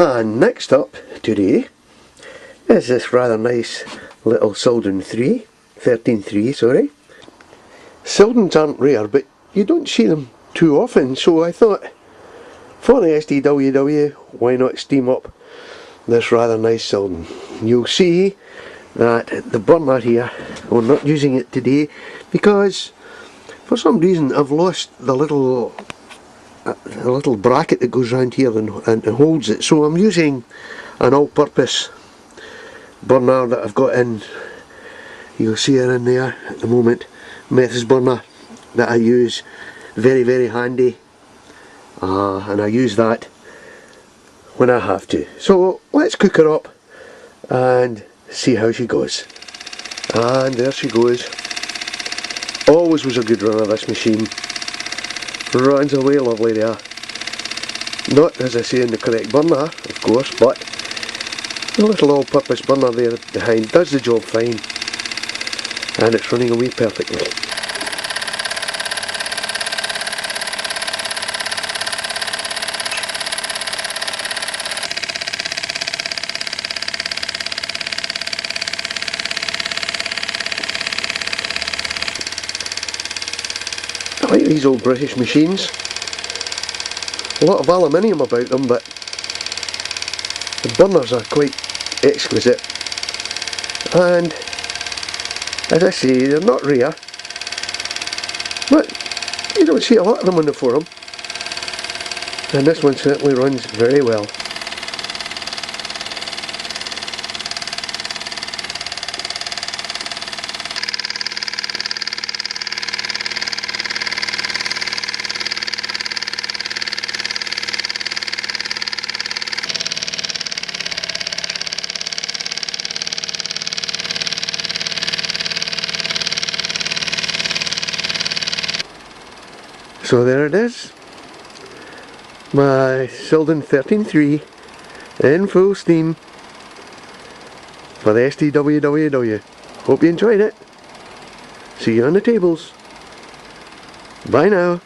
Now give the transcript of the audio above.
And next up today is this rather nice little Cyldon 13.3, sorry. Cyldons aren't rare, but you don't see them too often, so I thought for the SDWW, why not steam up this rather nice Cyldon. You'll see that the burner here, we're not using it today because for some reason I've lost the little bracket that goes around here and holds it, so I'm using an all-purpose burner that I've got in. You'll see it in there at the moment, Methodist burner that I use, very handy, and I use that when I have to. So let's cook her up and see how she goes. And there she goes. Always was a good runner, this machine. Runs away lovely there. Not, as I say, in the correct burner, of course, but the little all-purpose burner there behind does the job fine, and it's running away perfectly. I like these old British machines. A lot of aluminium about them, but the burners are quite exquisite. And as I say, they're not rare, but you don't see a lot of them on the forum. And this one certainly runs very well. So there it is, my Cyldon 13.3 in full steam for the SDWW. Hope you enjoyed it. See you on the tables. Bye now.